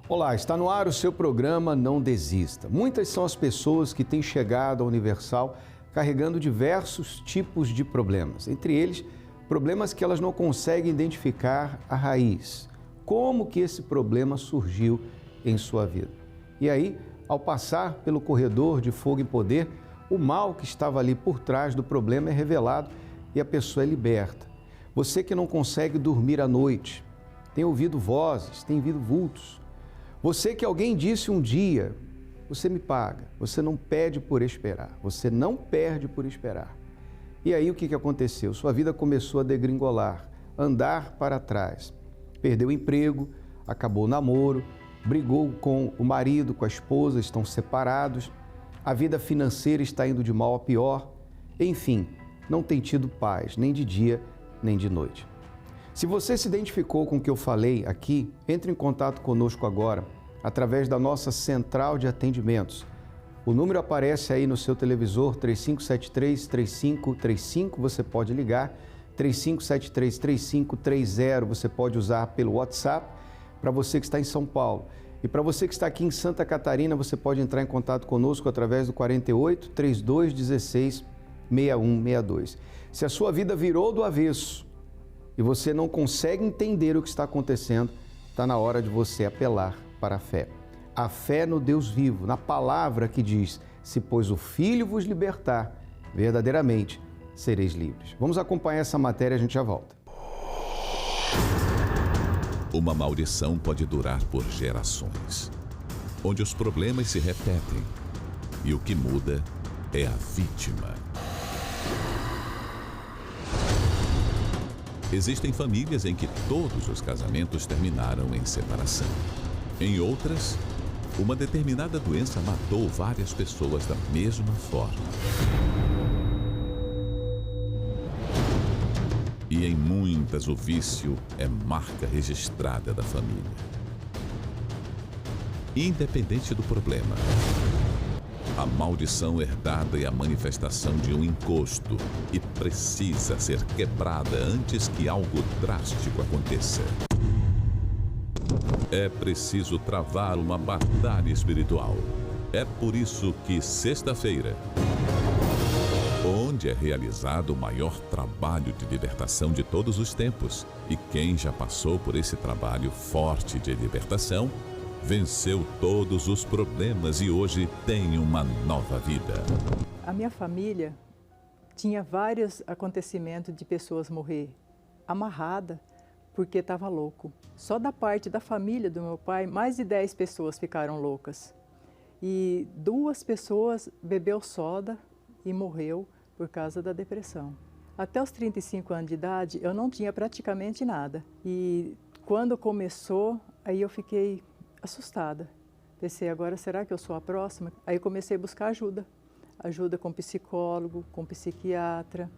Olá, está no ar o seu programa Não Desista. Muitas são as pessoas que têm chegado à Universal carregando diversos tipos de problemas. Entre eles, problemas que elas não conseguem identificar a raiz. Como que esse problema surgiu em sua vida? E aí, ao passar pelo corredor de fogo e poder, o mal que estava ali por trás do problema é revelado e a pessoa é liberta. Você que não consegue dormir à noite, tem ouvido vozes, tem visto vultos. Você que alguém disse um dia, você me paga, você não pede por esperar, você não perde por esperar. E aí o que aconteceu? Sua vida começou a degringolar, andar para trás. Perdeu o emprego, acabou o namoro, brigou com o marido, com a esposa, estão separados, a vida financeira está indo de mal a pior, enfim, não tem tido paz, nem de dia, nem de noite. Se você se identificou com o que eu falei aqui, entre em contato conosco agora, através da nossa central de atendimentos. O número aparece aí no seu televisor, 3573-3535, você pode ligar, 3573-3530, você pode usar pelo WhatsApp, para você que está em São Paulo. E para você que está aqui em Santa Catarina, você pode entrar em contato conosco através do 48-3216-6162. Se a sua vida virou do avesso, e você não consegue entender o que está acontecendo, está na hora de você apelar para a fé. A fé no Deus vivo, na palavra que diz, se pois o Filho vos libertar, verdadeiramente sereis livres. Vamos acompanhar essa matéria, a gente já volta. Uma maldição pode durar por gerações, onde os problemas se repetem e o que muda é a vítima. Existem famílias em que todos os casamentos terminaram em separação. Em outras, uma determinada doença matou várias pessoas da mesma forma. E em muitas o vício é marca registrada da família. Independente do problema, a maldição herdada é a manifestação de um encosto e precisa ser quebrada antes que algo drástico aconteça. É preciso travar uma batalha espiritual. É por isso que sexta-feira, onde é realizado o maior trabalho de libertação de todos os tempos, e quem já passou por esse trabalho forte de libertação, venceu todos os problemas e hoje tem uma nova vida. A minha família tinha vários acontecimentos de pessoas morrer amarrada porque estava louco. Só da parte da família do meu pai, mais de 10 pessoas ficaram loucas. E 2 pessoas bebeu soda e morreu por causa da depressão. Até os 35 anos de idade, eu não tinha praticamente nada. E quando começou, aí eu fiquei assustada. Pensei, agora será que eu sou a próxima? Aí comecei a buscar ajuda. Ajuda com psicólogo, com psiquiatra.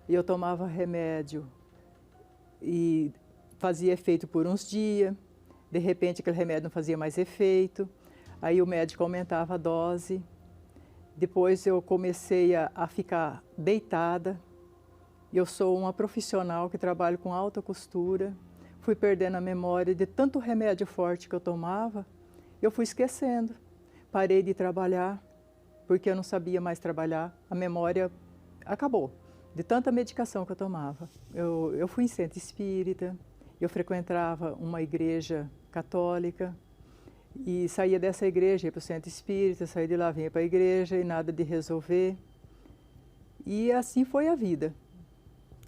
E eu tomava remédio e fazia efeito por uns dias. De repente aquele remédio não fazia mais efeito. Aí o médico aumentava a dose. Depois eu comecei a ficar deitada. Eu sou uma profissional que trabalho com alta costura. Fui perdendo a memória de tanto remédio forte que eu tomava, eu fui esquecendo. Parei de trabalhar, porque eu não sabia mais trabalhar. A memória acabou, de tanta medicação que eu tomava. Eu fui em centro espírita, eu frequentava uma igreja católica, e saía dessa igreja, ia para o centro espírita, saía de lá, vinha para a igreja, e nada de resolver. E assim foi a vida.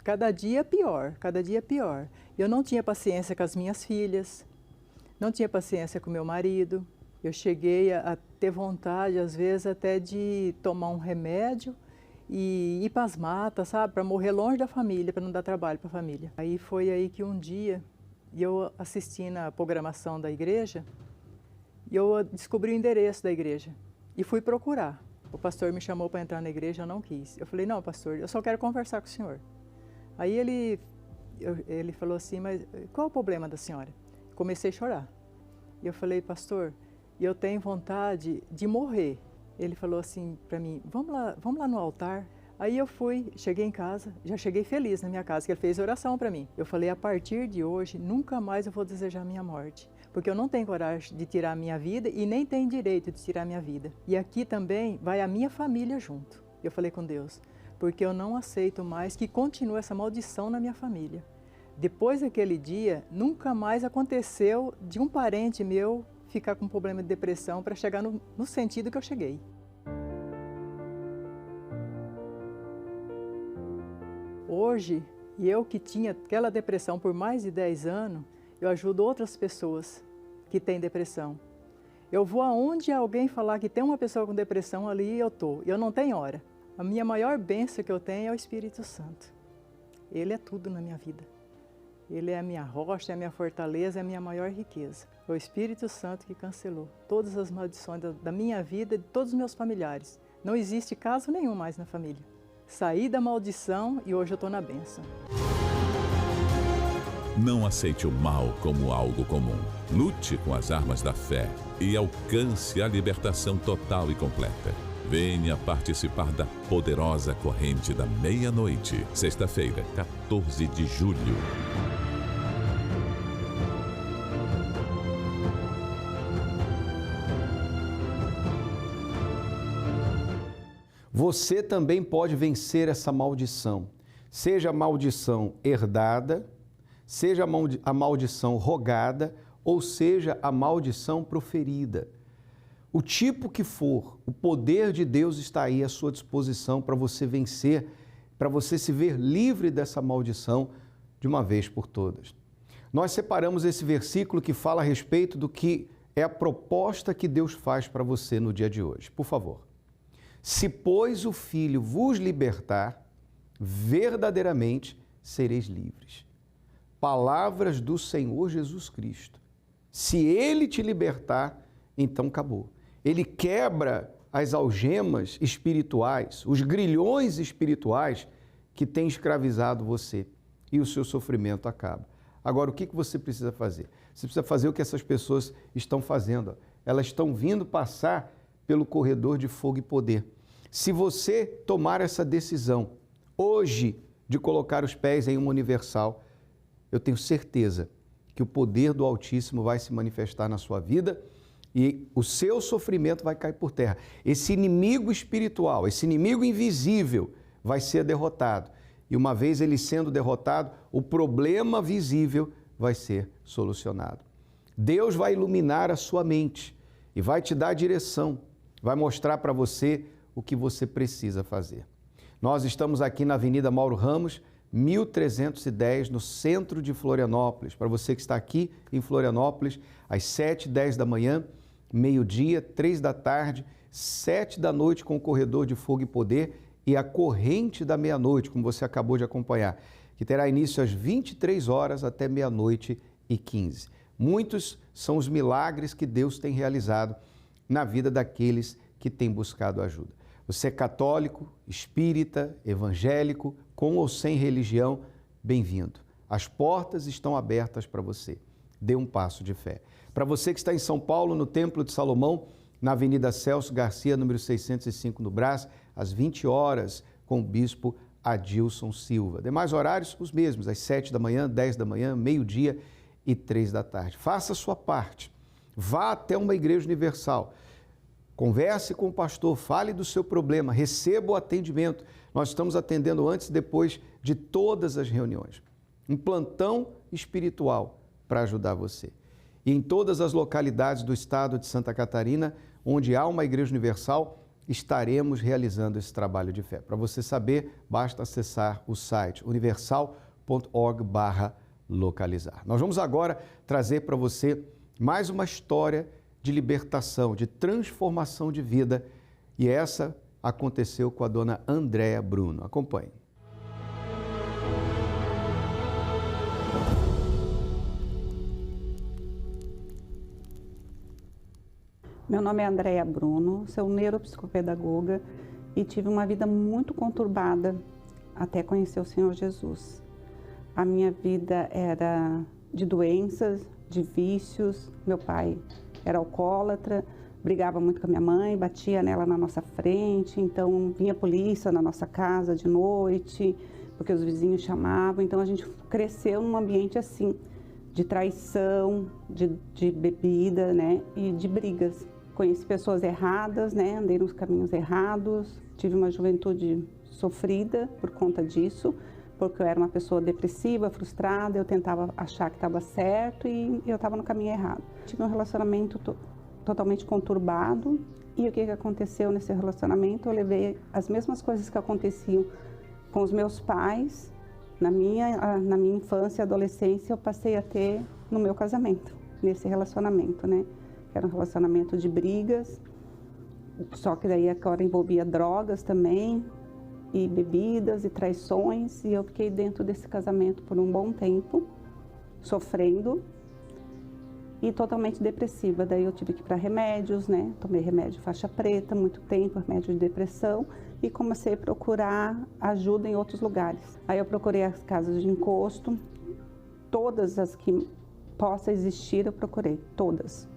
Cada dia pior, cada dia pior. Eu não tinha paciência com as minhas filhas, não tinha paciência com meu marido. Eu cheguei a ter vontade, às vezes, até de tomar um remédio e ir para as matas, sabe? Para morrer longe da família, para não dar trabalho para a família. Aí foi aí que um dia, eu assistindo a programação da igreja, eu descobri o endereço da igreja e fui procurar. O pastor me chamou para entrar na igreja, eu não quis. Eu falei, não, pastor, eu só quero conversar com o senhor. Aí ele falou assim, mas qual é o problema da senhora? Comecei a chorar. E eu falei, pastor, eu tenho vontade de morrer. Ele falou assim para mim, vamos lá no altar. Aí eu fui, cheguei em casa, já cheguei feliz na minha casa, que ele fez oração para mim. Eu falei, a partir de hoje, nunca mais eu vou desejar a minha morte. porque eu não tenho coragem de tirar a minha vida e nem tenho direito de tirar a minha vida. E aqui também vai a minha família junto. Eu falei com Deus, porque eu não aceito mais que continue essa maldição na minha família. Depois daquele dia, nunca mais aconteceu de um parente meu ficar com problema de depressão para chegar no sentido que eu cheguei. Hoje, eu que tinha aquela depressão por mais de 10 anos, eu ajudo outras pessoas que têm depressão. Eu vou aonde alguém falar que tem uma pessoa com depressão, ali eu estou. Eu não tenho hora. A minha maior bênção que eu tenho é o Espírito Santo. Ele é tudo na minha vida. Ele é a minha rocha, é a minha fortaleza, é a minha maior riqueza. É o Espírito Santo que cancelou todas as maldições da minha vida e de todos os meus familiares. Não existe caso nenhum mais na família. Saí da maldição e hoje eu estou na bênção. Não aceite o mal como algo comum. Lute com as armas da fé e alcance a libertação total e completa. Venha participar da poderosa corrente da meia-noite, sexta-feira, 14 de julho. Você também pode vencer essa maldição, seja a maldição herdada, seja a maldição rogada, ou seja a maldição proferida. O tipo que for, o poder de Deus está aí à sua disposição para você vencer, para você se ver livre dessa maldição de uma vez por todas. Nós separamos esse versículo que fala a respeito do que é a proposta que Deus faz para você no dia de hoje. Por favor. Se, pois, o Filho vos libertar, verdadeiramente sereis livres. Palavras do Senhor Jesus Cristo. Se Ele te libertar, então acabou. Ele quebra as algemas espirituais, os grilhões espirituais que têm escravizado você e o seu sofrimento acaba. Agora, o que você precisa fazer? Você precisa fazer o que essas pessoas estão fazendo. Elas estão vindo passar pelo corredor de fogo e poder. Se você tomar essa decisão hoje de colocar os pés em uma universal, eu tenho certeza que o poder do Altíssimo vai se manifestar na sua vida e o seu sofrimento vai cair por terra. Esse inimigo espiritual, esse inimigo invisível vai ser derrotado. E uma vez ele sendo derrotado, o problema visível vai ser solucionado. Deus vai iluminar a sua mente e vai te dar direção, vai mostrar para você o que você precisa fazer. Nós estamos aqui na Avenida Mauro Ramos, 1310, no centro de Florianópolis. Para você que está aqui em Florianópolis, às 7h10 da manhã, meio-dia, 3 da tarde, 7 da noite com o Corredor de Fogo e Poder e a Corrente da Meia-Noite, como você acabou de acompanhar, que terá início às 23 horas até meia-noite e 15. Muitos são os milagres que Deus tem realizado na vida daqueles que têm buscado ajuda. Você é católico, espírita, evangélico, com ou sem religião, bem-vindo. As portas estão abertas para você. Dê um passo de fé. Para você que está em São Paulo, no Templo de Salomão, na Avenida Celso Garcia, número 605, no Brás, às 20 horas, com o bispo Adilson Silva. Demais horários, os mesmos, às 7 da manhã, 10 da manhã, meio-dia e 3 da tarde. Faça a sua parte. Vá até uma igreja universal. Converse com o pastor, fale do seu problema, receba o atendimento. Nós estamos atendendo antes e depois de todas as reuniões. Um plantão espiritual para ajudar você. E em todas as localidades do estado de Santa Catarina, onde há uma igreja universal, estaremos realizando esse trabalho de fé. Para você saber, basta acessar o site universal.org/localizar. Nós vamos agora trazer para você mais uma história de libertação, de transformação de vida, e essa aconteceu com a dona Andréa Bruno. Acompanhe. Meu nome é Andréa Bruno, sou neuropsicopedagoga e tive uma vida muito conturbada até conhecer o Senhor Jesus. A minha vida era de doenças, de vícios. Meu pai era alcoólatra, brigava muito com a minha mãe, batia nela na nossa frente, então vinha a polícia na nossa casa de noite, porque os vizinhos chamavam, então a gente cresceu num ambiente assim, de traição, de bebida, né, e de brigas. Conheci pessoas erradas, né, andei nos caminhos errados, tive uma juventude sofrida por conta disso, porque eu era uma pessoa depressiva, frustrada, eu tentava achar que estava certo e eu estava no caminho errado. Tive um relacionamento totalmente conturbado e o que aconteceu nesse relacionamento? Eu levei as mesmas coisas que aconteciam com os meus pais, na minha infância e adolescência, eu passei a ter no meu casamento, nesse relacionamento, né? Era um relacionamento de brigas, só que daí agora envolvia drogas também, e bebidas e traições, e eu fiquei dentro desse casamento por um bom tempo, sofrendo e totalmente depressiva. Daí eu tive que ir para remédios, né? Tomei remédio faixa preta, muito tempo, remédio de depressão, e comecei a procurar ajuda em outros lugares. Aí eu procurei as casas de encosto, todas as que possa existir eu procurei, todas.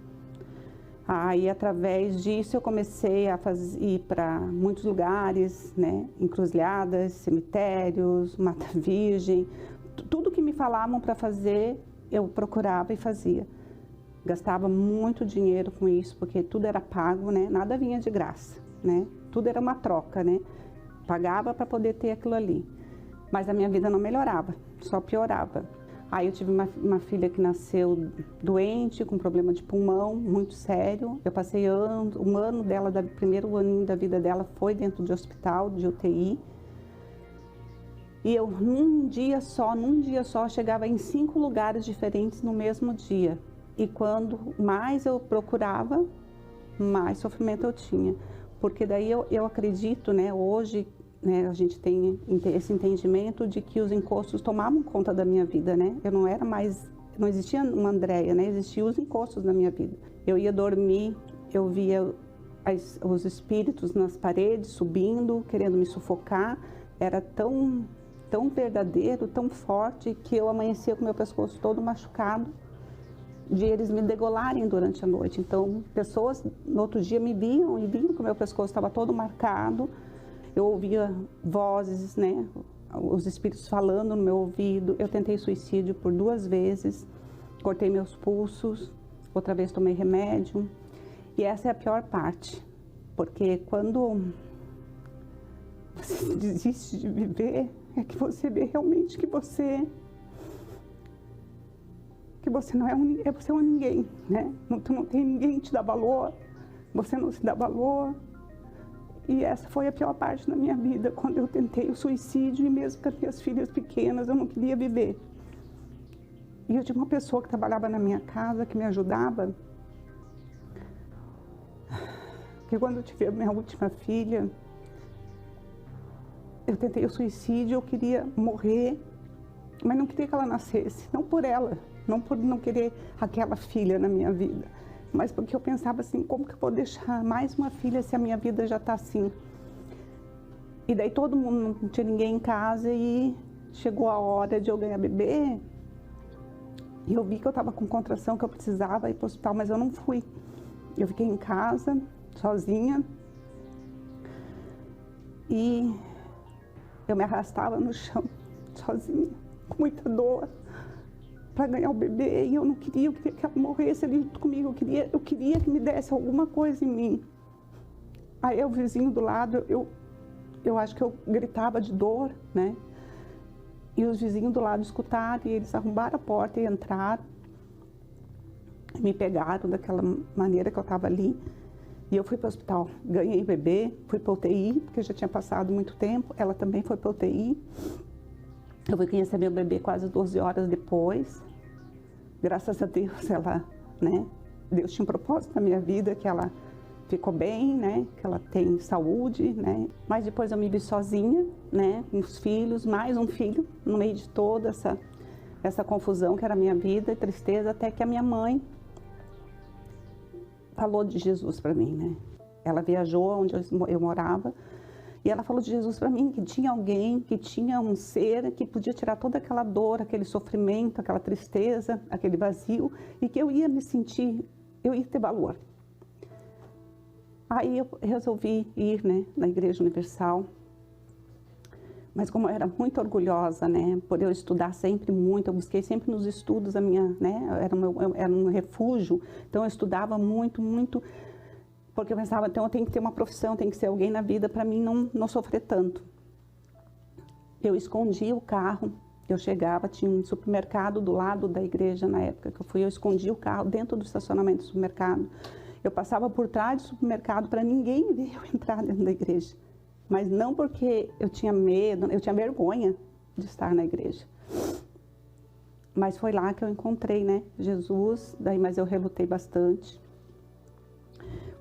Aí, através disso, eu comecei a ir para muitos lugares, né? Encruzilhadas, cemitérios, Mata Virgem. Tudo que me falavam para fazer, eu procurava e fazia. Gastava muito dinheiro com isso, porque tudo era pago, né? Nada vinha de graça, né? Tudo era uma troca, né? Pagava para poder ter aquilo ali. Mas a minha vida não melhorava, só piorava. Aí eu tive uma filha que nasceu doente, com problema de pulmão, muito sério. Eu passei um ano dela, primeiro aninho da vida dela foi dentro de hospital, de UTI. E eu, num dia só, chegava em 5 lugares diferentes no mesmo dia. E quando mais eu procurava, mais sofrimento eu tinha. Porque daí eu acredito, né, hoje, né, a gente tem esse entendimento de que os encostos tomavam conta da minha vida, né? Eu não era mais, não existia uma Andréia, né? Existiam os encostos na minha vida. Eu ia dormir, eu via os espíritos nas paredes subindo, querendo me sufocar. Era tão verdadeiro, tão forte, que eu amanhecia com meu pescoço todo machucado, de eles me degolarem durante a noite. Então, pessoas no outro dia me viam e viam que o meu pescoço estava todo marcado. Eu ouvia vozes, né, os espíritos falando no meu ouvido. Eu tentei suicídio por 2 vezes, cortei meus pulsos, outra vez tomei remédio. E essa é a pior parte, porque quando você desiste de viver, é que você vê realmente que você não é, você é um ninguém, né? Tu não tem ninguém que te dá valor, você não se dá valor. E essa foi a pior parte da minha vida, quando eu tentei o suicídio, e mesmo com as minhas filhas pequenas, eu não queria viver. E eu tinha uma pessoa que trabalhava na minha casa, que me ajudava, que quando eu tive a minha última filha, eu tentei o suicídio, eu queria morrer, mas não queria que ela nascesse, não por ela, não por não querer aquela filha na minha vida, mas porque eu pensava assim, como que eu vou deixar mais uma filha se a minha vida já está assim? E daí todo mundo, não tinha ninguém em casa, e chegou a hora de eu ganhar bebê, e eu vi que eu estava com contração, que eu precisava ir para o hospital, mas eu não fui. Eu fiquei em casa, sozinha, e eu me arrastava no chão, sozinha, com muita dor, para ganhar o bebê, e eu não queria, eu queria que ela morresse ali junto comigo, eu queria que me desse alguma coisa em mim. Aí o vizinho do lado, eu acho que eu gritava de dor, né? E os vizinhos do lado escutaram, e eles arrombaram a porta e entraram, me pegaram daquela maneira que eu estava ali, e eu fui para o hospital. Ganhei o bebê, fui para UTI, porque já tinha passado muito tempo, ela também foi para UTI. Eu fui conhecer meu bebê quase 12 horas depois. Graças a Deus, ela, né? Deus tinha um propósito na minha vida, que ela ficou bem, né? Que ela tem saúde, né? Mas depois eu me vi sozinha, né? Com os filhos, mais um filho, no meio de toda essa confusão que era a minha vida e tristeza, até que a minha mãe falou de Jesus para mim, né? Ela viajou onde eu morava, e ela falou de Jesus para mim, que tinha alguém, que tinha um ser que podia tirar toda aquela dor, aquele sofrimento, aquela tristeza, aquele vazio, e que eu ia me sentir, eu ia ter valor. Aí eu resolvi ir, né, na Igreja Universal, Mas como eu era muito orgulhosa, né, por eu estudar sempre muito, eu busquei sempre nos estudos a minha, né, era um refúgio, então eu estudava muito, muito, porque eu pensava, então eu tenho que ter uma profissão, tem que ser alguém na vida para mim não sofrer tanto. Eu escondia o carro, eu chegava, tinha um supermercado do lado da igreja na época que eu fui, eu escondia o carro dentro do estacionamento do supermercado. Eu passava por trás do supermercado para ninguém ver eu entrar dentro da igreja. Mas não porque eu tinha medo, eu tinha vergonha de estar na igreja. Mas foi lá que eu encontrei, né, Jesus, mas eu relutei bastante.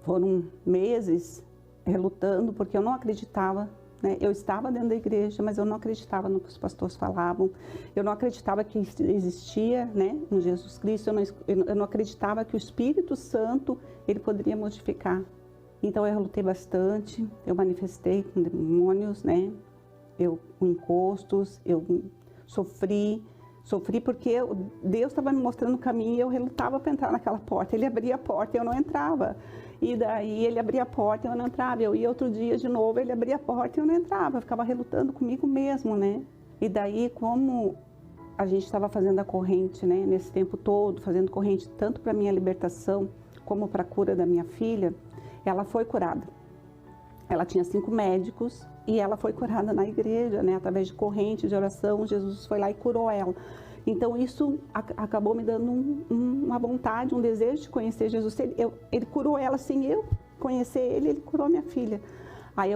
Foram meses relutando, porque eu não acreditava, né, eu estava dentro da igreja, mas eu não acreditava no que os pastores falavam. Eu não acreditava que existia, né, um Jesus Cristo, eu não acreditava que o Espírito Santo, ele poderia modificar. Então eu relutei bastante, eu manifestei com demônios, né? Com encostos, eu sofri porque Deus estava me mostrando o caminho e eu relutava para entrar naquela porta. Ele abria a porta e eu não entrava. E daí ele abria a porta e eu não entrava. Eu ia outro dia de novo, ele abria a porta e eu não entrava. Eu ficava relutando comigo mesmo, né? E daí, como a gente estava fazendo a corrente, né? Nesse tempo todo, fazendo corrente tanto para minha libertação como para a cura da minha filha, ela foi curada. Ela tinha 5 médicos e ela foi curada na igreja, né? Através de corrente, de oração, Jesus foi lá e curou ela. Então isso acabou me dando uma vontade, um desejo de conhecer Jesus. Ele curou ela sem eu conhecer ele curou minha filha. Aí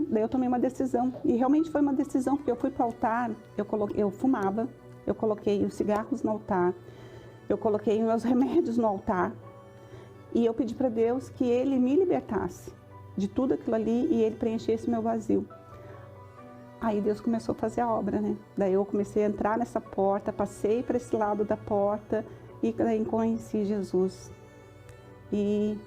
daí eu tomei uma decisão. E realmente foi uma decisão, porque eu fui para o altar, eu fumava, eu coloquei os cigarros no altar, eu coloquei meus remédios no altar. E eu pedi para Deus que Ele me libertasse de tudo aquilo ali e Ele preenchesse meu vazio. Aí Deus começou a fazer a obra, né? Daí eu comecei a entrar nessa porta, passei para esse lado da porta e daí conheci Jesus. E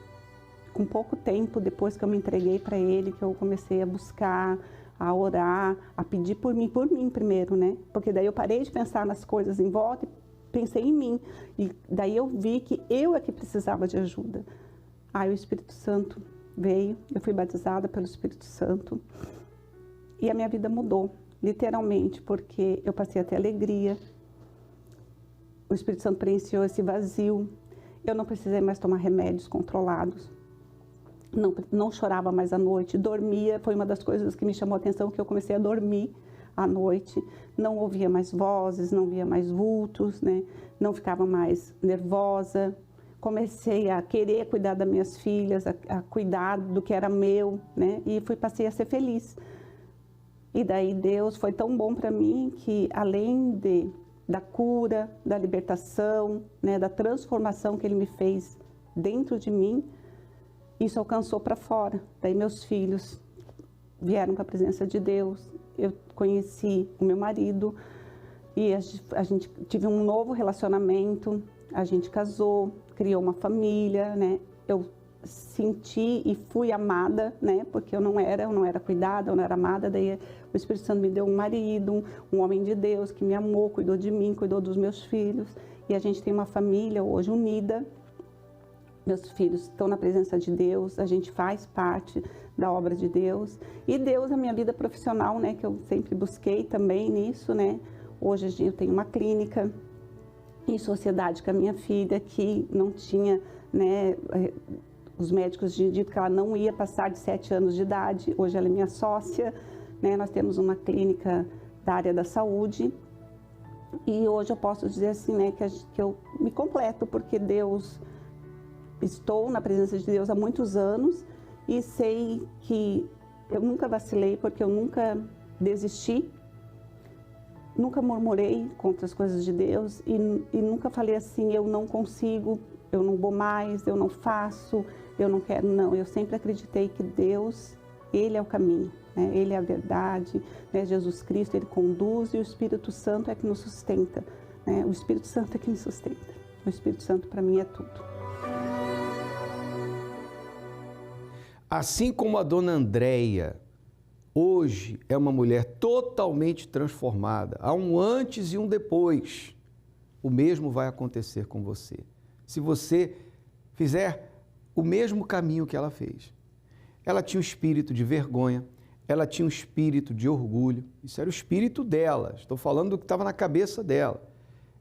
com pouco tempo depois que eu me entreguei para Ele, que eu comecei a buscar, a orar, a pedir por mim primeiro, né? Porque daí eu parei de pensar nas coisas em volta e pensei em mim, e daí eu vi que eu é que precisava de ajuda. Aí o Espírito Santo veio, eu fui batizada pelo Espírito Santo, e a minha vida mudou, literalmente, porque eu passei a ter alegria, o Espírito Santo preencheu esse vazio, eu não precisei mais tomar remédios controlados, não chorava mais à noite, dormia, foi uma das coisas que me chamou a atenção, que eu comecei a dormir à noite, não ouvia mais vozes, não via mais vultos, né? Não ficava mais nervosa. Comecei a querer cuidar das minhas filhas, a cuidar do que era meu, né? E passei a ser feliz. E daí Deus foi tão bom para mim que, além da cura, da libertação, né? Da transformação que Ele me fez dentro de mim, isso alcançou para fora. Daí meus filhos vieram com a presença de Deus. Eu conheci o meu marido e a gente tive um novo relacionamento, a gente casou, criou uma família, né? Eu senti e fui amada, né? Porque eu não era cuidada, eu não era amada, daí o Espírito Santo me deu um marido, um homem de Deus que me amou, cuidou de mim, cuidou dos meus filhos, e a gente tem uma família hoje unida. Meus filhos estão na presença de Deus, a gente faz parte da obra de Deus. E Deus, a minha vida profissional, né, que eu sempre busquei também nisso, né. Hoje eu tenho uma clínica em sociedade com a minha filha, que não tinha, né, os médicos tinham dito que ela não ia passar de 7 anos de idade. Hoje ela é minha sócia, né, nós temos uma clínica da área da saúde. E hoje eu posso dizer assim, né, que eu me completo, porque estou na presença de Deus há muitos anos e sei que eu nunca vacilei, porque eu nunca desisti, nunca murmurei contra as coisas de Deus e nunca falei assim, eu não consigo, eu não vou mais, eu não faço, eu não quero, não. Eu sempre acreditei que Deus, Ele é o caminho, né? Ele é a verdade, né? Jesus Cristo, Ele conduz e o Espírito Santo é que nos sustenta, né? O Espírito Santo é que me sustenta. O Espírito Santo para mim é tudo. Assim como a dona Andréia, hoje é uma mulher totalmente transformada. Há um antes e um depois. O mesmo vai acontecer com você. Se você fizer o mesmo caminho que ela fez. Ela tinha um espírito de vergonha, ela tinha um espírito de orgulho. Isso era o espírito dela. Estou falando do que estava na cabeça dela.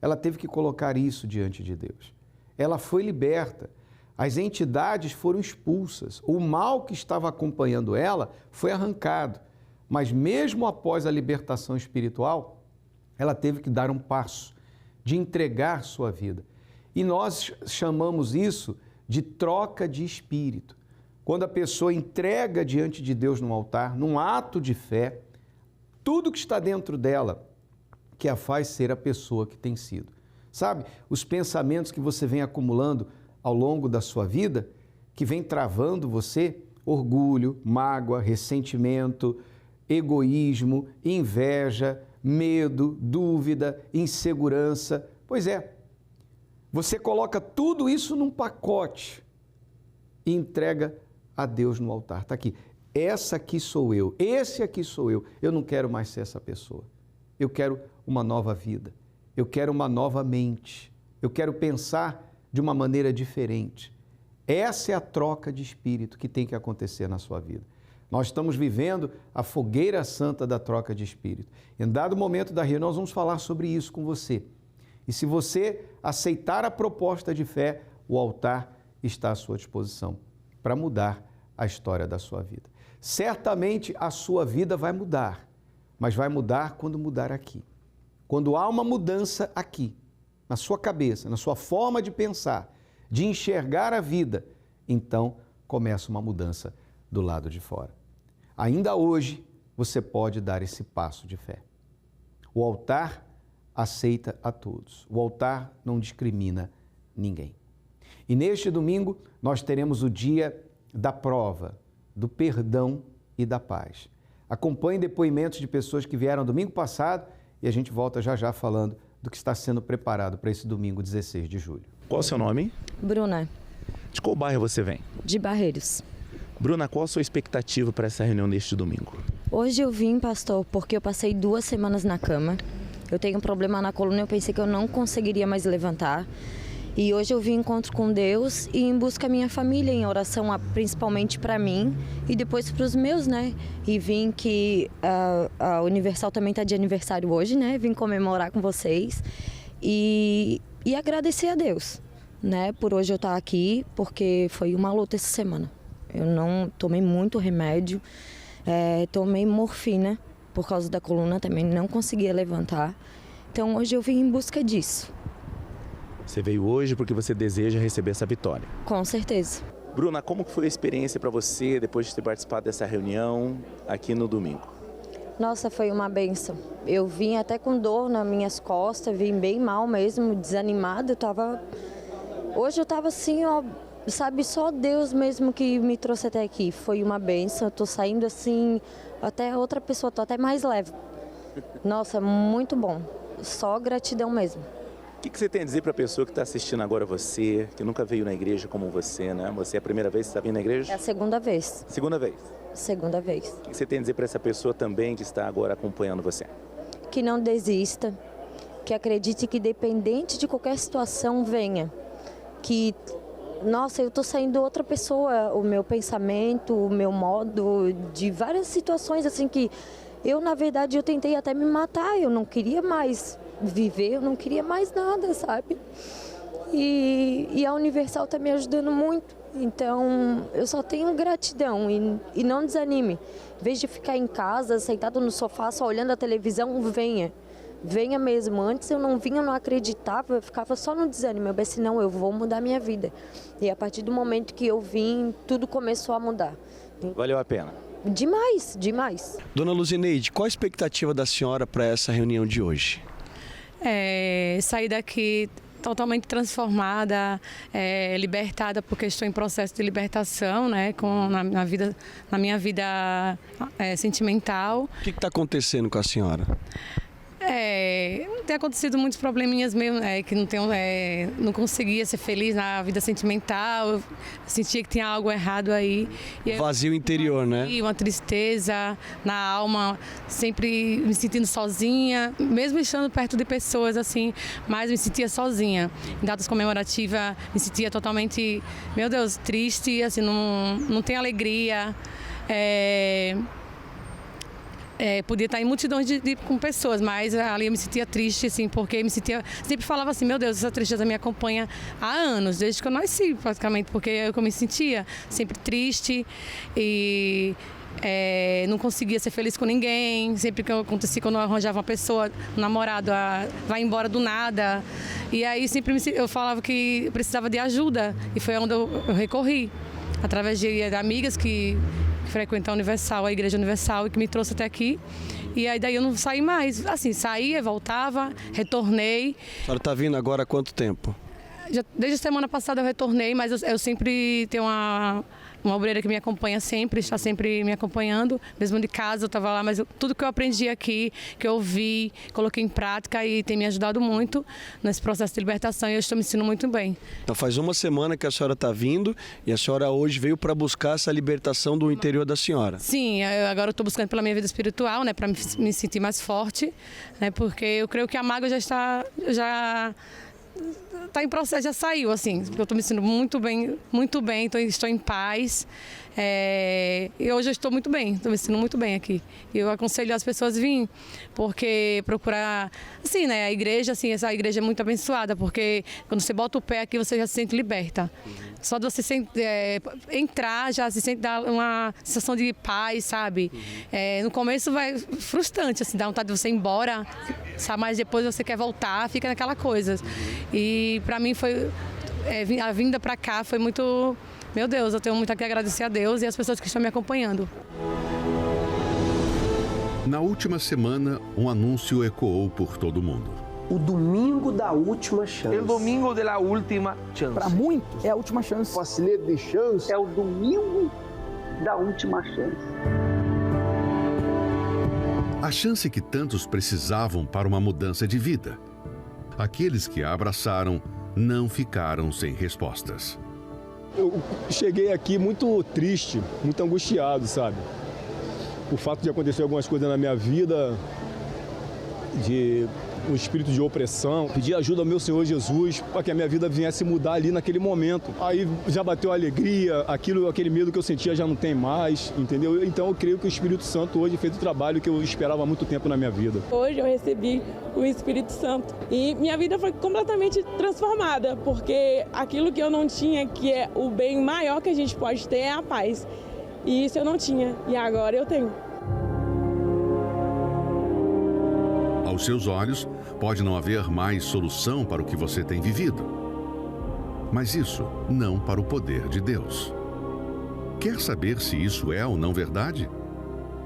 Ela teve que colocar isso diante de Deus. Ela foi liberta. As entidades foram expulsas. O mal que estava acompanhando ela foi arrancado. Mas mesmo após a libertação espiritual, ela teve que dar um passo de entregar sua vida. E nós chamamos isso de troca de espírito. Quando a pessoa entrega diante de Deus no altar, num ato de fé, tudo que está dentro dela que a faz ser a pessoa que tem sido. Sabe, os pensamentos que você vem acumulando ao longo da sua vida, que vem travando você, orgulho, mágoa, ressentimento, egoísmo, inveja, medo, dúvida, insegurança. Pois é, você coloca tudo isso num pacote e entrega a Deus no altar. Está aqui. Essa aqui sou eu, esse aqui sou eu. Eu não quero mais ser essa pessoa. Eu quero uma nova vida. Eu quero uma nova mente. Eu quero pensar de uma maneira diferente. Essa é a troca de espírito que tem que acontecer na sua vida. Nós estamos vivendo a fogueira santa da troca de espírito. Em dado momento da reunião, nós vamos falar sobre isso com você. E se você aceitar a proposta de fé, o altar está à sua disposição para mudar a história da sua vida. Certamente a sua vida vai mudar, mas vai mudar quando mudar aqui. Quando há uma mudança aqui, na sua cabeça, na sua forma de pensar, de enxergar a vida, então começa uma mudança do lado de fora. Ainda hoje, você pode dar esse passo de fé. O altar aceita a todos. O altar não discrimina ninguém. E neste domingo, nós teremos o dia da prova, do perdão e da paz. Acompanhe depoimentos de pessoas que vieram domingo passado e a gente volta já já falando do que está sendo preparado para esse domingo 16 de julho. Qual é o seu nome? Bruna, De qual bairro você vem? de Barreiros. Bruna, qual a sua expectativa para essa reunião neste domingo? Hoje eu vim, pastor, porque eu passei 2 semanas na cama. Eu tenho um problema na coluna, eu pensei que eu não conseguiria mais levantar. E hoje eu vim em encontro com Deus e em busca da minha família, em oração principalmente para mim e depois para os meus, né? E vim que a Universal também está de aniversário hoje, né? Vim comemorar com vocês e agradecer a Deus, né? Por hoje eu estar aqui, porque foi uma luta essa semana. Eu não tomei muito remédio, tomei morfina por causa da coluna também, não conseguia levantar. Então hoje eu vim em busca disso. Você veio hoje porque você deseja receber essa vitória. Com certeza. Bruna, como foi a experiência para você depois de ter participado dessa reunião aqui no domingo? Nossa, foi uma bênção. Eu vim até com dor nas minhas costas, vim bem mal mesmo, desanimada. Hoje eu estava assim, ó, sabe, só Deus mesmo que me trouxe até aqui. Foi uma bênção, eu tô saindo assim, até outra pessoa, tô até mais leve. Nossa, muito bom. Só gratidão mesmo. O que você tem a dizer para a pessoa que está assistindo agora você, que nunca veio na igreja como você, né? Você é a primeira vez que está vindo na igreja? É a segunda vez. Segunda vez. Segunda vez. O que você tem a dizer para essa pessoa também que está agora acompanhando você? Que não desista, que acredite que independente de qualquer situação venha. Que, nossa, eu estou saindo outra pessoa, o meu pensamento, o meu modo, de várias situações assim que eu, na verdade, eu tentei até me matar, eu não queria mais viver, eu não queria mais nada, sabe? E a Universal está me ajudando muito, então eu só tenho gratidão e não desanime. Em vez de ficar em casa, sentado no sofá, só olhando a televisão, venha mesmo. Antes eu não vinha, eu não acreditava, eu ficava só no desânimo. Eu pensei, não, eu vou mudar minha vida. E a partir do momento que eu vim, tudo começou a mudar. Valeu a pena? Demais, demais. Dona Luzineide, qual a expectativa da senhora para essa reunião de hoje? Sair daqui totalmente transformada, libertada, porque estou em processo de libertação, né, na minha vida sentimental. O que está acontecendo com a senhora? Tem acontecido muitos probleminhas mesmo, que não conseguia ser feliz na vida sentimental, eu sentia que tinha algo errado aí. Vazio interior, né? Uma tristeza na alma, sempre me sentindo sozinha, mesmo estando perto de pessoas assim, mas me sentia sozinha. Em datas comemorativas, me sentia totalmente, meu Deus, triste, assim, não tem alegria. podia estar em multidões com pessoas, mas ali eu me sentia triste, assim, porque sempre falava assim, meu Deus, essa tristeza me acompanha há anos, desde que eu nasci, praticamente, porque eu me sentia sempre triste e não conseguia ser feliz com ninguém. Sempre que acontecia, quando eu arranjava uma pessoa, um namorado, vai embora do nada. E aí sempre eu falava que precisava de ajuda, e foi onde eu recorri, através de amigas que frequentam a Universal, a Igreja Universal, e que me trouxe até aqui. E aí daí eu não saí mais. Assim, saía, voltava, retornei. A senhora está vindo agora há quanto tempo? Desde a semana passada eu retornei, mas eu sempre tenho uma obreira que me acompanha sempre, está sempre me acompanhando. Mesmo de casa eu estava lá, mas tudo que eu aprendi aqui, que eu ouvi, coloquei em prática e tem me ajudado muito nesse processo de libertação, e eu estou me sentindo muito bem. Então faz uma semana que a senhora está vindo e a senhora hoje veio para buscar essa libertação do interior da senhora. Sim, agora eu estou buscando pela minha vida espiritual, né, para me sentir mais forte, né, porque eu creio que a mágoa já está em processo, já saiu, assim, porque eu estou me sentindo muito bem, estou em paz. E hoje eu estou muito bem, estou me sentindo muito bem aqui. E eu aconselho as pessoas a virem, porque procurar, assim, né, a igreja, assim, essa igreja é muito abençoada, porque quando você bota o pé aqui, você já se sente liberta. Só de você entrar, já se sente uma sensação de paz, sabe? No começo vai frustrante, assim, dá vontade de você ir embora, sabe? Mas depois você quer voltar, fica naquela coisa. E para mim foi, a vinda para cá foi muito... Meu Deus, eu tenho muito a que agradecer a Deus e as pessoas que estão me acompanhando. Na última semana, um anúncio ecoou por todo o mundo. O domingo da última chance. O domingo da última chance. Para muitos, é a última chance. Facilidade de chance. É o domingo da última chance. A chance que tantos precisavam para uma mudança de vida. Aqueles que a abraçaram não ficaram sem respostas. Eu cheguei aqui muito triste, muito angustiado, sabe? O fato de acontecer algumas coisas na minha vida, de um espírito de opressão. Pedi ajuda ao meu Senhor Jesus para que a minha vida viesse mudar ali naquele momento. Aí já bateu a alegria, aquele medo que eu sentia já não tem mais, entendeu? Então eu creio que o Espírito Santo hoje fez o trabalho que eu esperava há muito tempo na minha vida. Hoje eu recebi o Espírito Santo e minha vida foi completamente transformada, porque aquilo que eu não tinha, que é o bem maior que a gente pode ter, é a paz. E isso eu não tinha, e agora eu tenho. Aos seus olhos, pode não haver mais solução para o que você tem vivido. Mas isso não para o poder de Deus. Quer saber se isso é ou não verdade?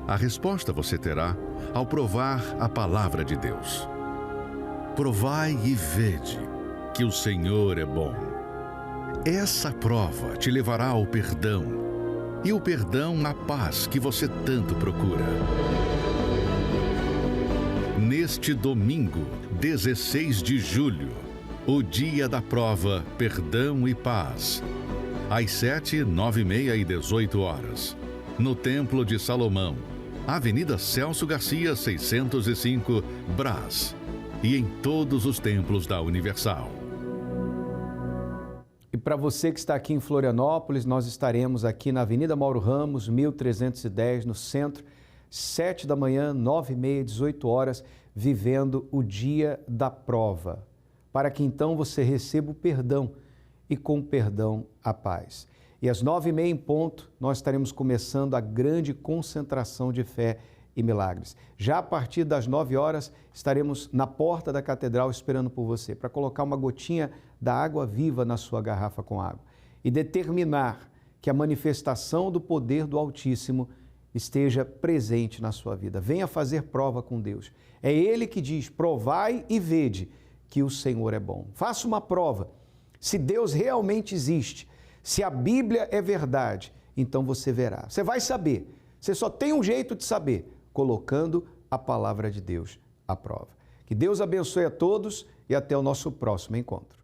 A resposta você terá ao provar a palavra de Deus. Provai e vede que o Senhor é bom. Essa prova te levará ao perdão, e o perdão à paz que você tanto procura. Neste domingo, 16 de julho, o dia da prova Perdão e Paz, às 7, 9h30 e 18 horas, no Templo de Salomão, Avenida Celso Garcia, 605, Brás, e em todos os templos da Universal. E para você que está aqui em Florianópolis, nós estaremos aqui na Avenida Mauro Ramos, 1310, no centro, 7 da manhã, 9h30, 18 horas, vivendo o dia da prova, para que então você receba o perdão e com o perdão a paz. E às 9h30 em ponto, nós estaremos começando a grande concentração de fé e milagres. Já a partir das 9 horas, estaremos na porta da catedral esperando por você, para colocar uma gotinha da água viva na sua garrafa com água e determinar que a manifestação do poder do Altíssimo esteja presente na sua vida. Venha fazer prova com Deus. É Ele que diz, provai e vede que o Senhor é bom. Faça uma prova. Se Deus realmente existe, se a Bíblia é verdade, então você verá. Você vai saber. Você só tem um jeito de saber, colocando a palavra de Deus à prova. Que Deus abençoe a todos e até o nosso próximo encontro.